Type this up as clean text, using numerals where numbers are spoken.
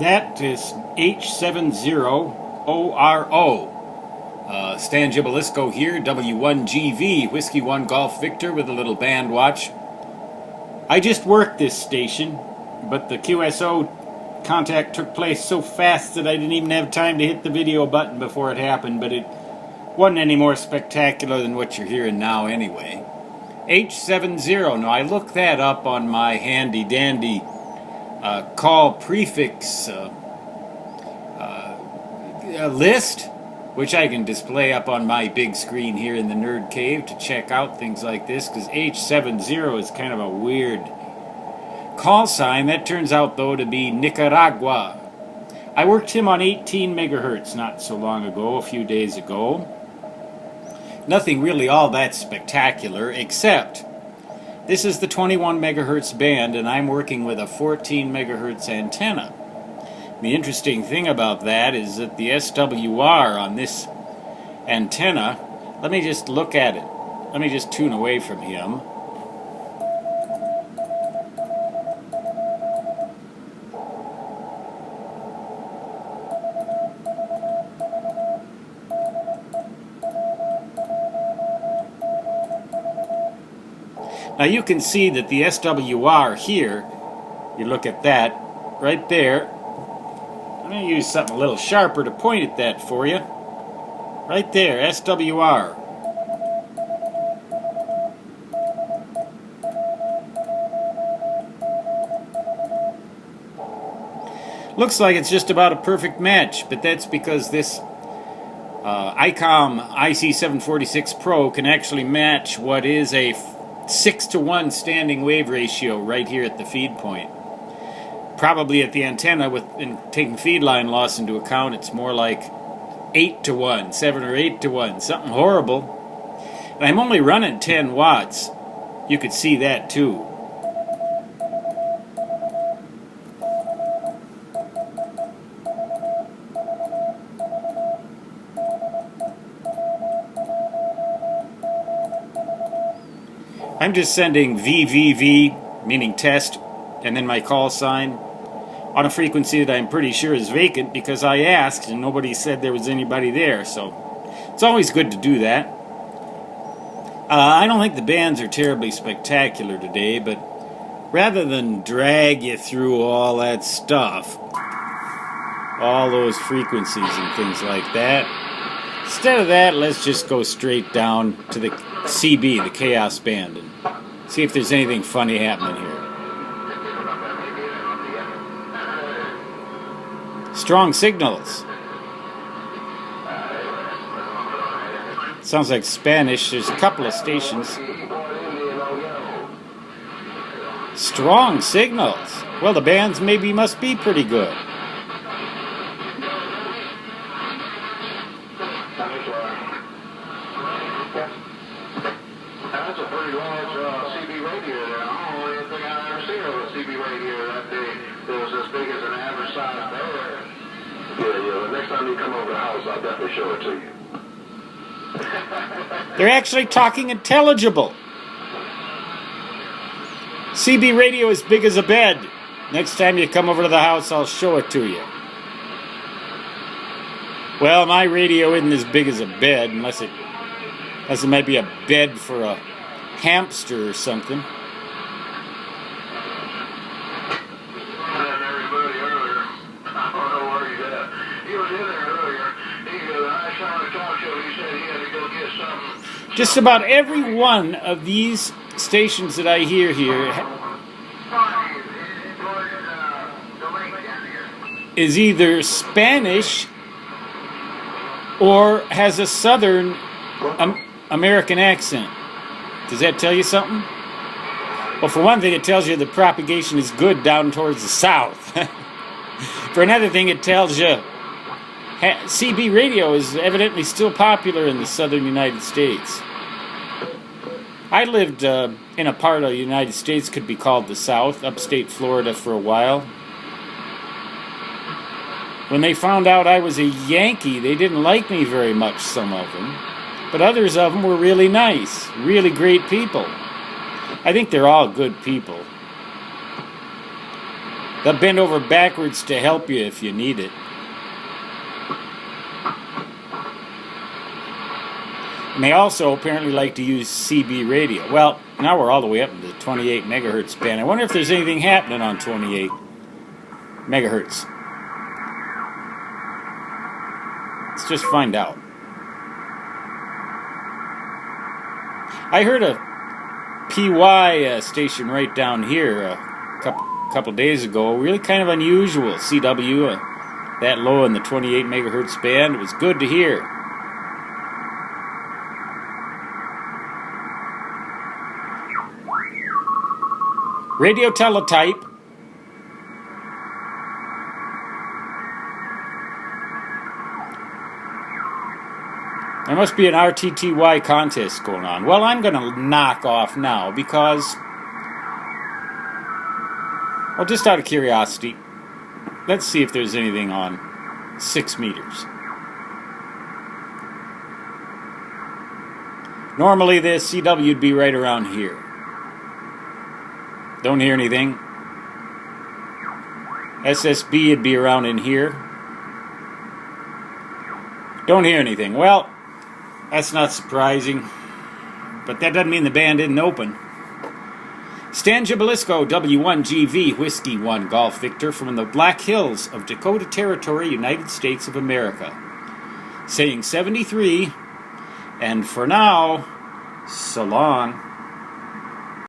That is H70ORO. Stan Gibilisco here, W1GV, Whiskey 1 Golf Victor with a little band watch. I just worked this station, but the QSO contact took place so fast that I didn't even have time to hit the video button before it happened, but it wasn't any more spectacular than what you're hearing now anyway. H70, now I looked that up on my handy dandy call prefix list, which I can display up on my big screen here in the Nerd Cave to check out things like this, because H70 is kind of a weird call sign. That turns out, though, to be Nicaragua. I worked him on 18 megahertz not so long ago, a few days ago. Nothing really all that spectacular, except this is the 21 megahertz band, and I'm working with a 14 megahertz antenna. The interesting thing about that is that the SWR on this antenna, let me just look at it. Let me just tune away from him. Now you can see that the SWR here, you look at that, right there. I'm going to use something a little sharper to point at that for you. Right there, SWR. Looks like it's just about a perfect match, but that's because this ICOM IC746 Pro can actually match what is a 6-to-1 standing wave ratio right here at the feed point. Probably at the antenna, taking feed line loss into account, it's more like 8-to-1, 7 or 8-to-1, something horrible. And I'm only running 10 watts. You could see that too. I'm just sending VVV, meaning test, and then my call sign, on a frequency that I'm pretty sure is vacant because I asked and nobody said there was anybody there, so it's always good to do that. I don't think the bands are terribly spectacular today, but rather than drag you through all that stuff, all those frequencies and things like that, instead of that, let's just go straight down to the CB, the Chaos Band, and see if there's anything funny happening here. Strong signals. Sounds like Spanish. There's a couple of stations. Strong signals. Well, the bands maybe must be pretty good. That's a pretty large CB radio there. I don't know anything I've ever seen of a CB radio that was as big as an average size bear. Yeah, the next time you come over the house, I'll definitely show it to you. They're actually talking intelligible. CB radio as big as a bed. Next time you come over to the house, I'll show it to you. Well, my radio isn't as big as a bed, unless it might be a bed for a hamster or something. Just about every one of these stations that I hear here is either Spanish or has a southern American accent. Does that tell you something? Well, for one thing, it tells you the propagation is good down towards the south. For another thing, it tells you CB radio is evidently still popular in the southern United States. I lived in a part of the United States could be called the South, upstate Florida, for a while. When they found out I was a Yankee, they didn't like me very much, some of them. But others of them were really nice, really great people. I think they're all good people. They'll bend over backwards to help you if you need it. And they also apparently like to use CB radio. Well, now we're all the way up to the 28 megahertz band. I wonder if there's anything happening on 28 megahertz. Let's just find out. I heard a PY station right down here a couple days ago. Really kind of unusual. CW that low in the 28 megahertz band. It was good to hear. Radio teletype. There must be an RTTY contest going on. Well, I'm going to knock off now because, well, just out of curiosity, let's see if there's anything on 6 meters. Normally this CW would be right around here. Don't hear anything. SSB would be around in here. Don't hear anything. Well, that's not surprising, but that doesn't mean the band didn't open. Stan Jabalisco, W1GV, Whiskey 1, Golf Victor, from the Black Hills of Dakota Territory, United States of America, saying 73, and for now, so long.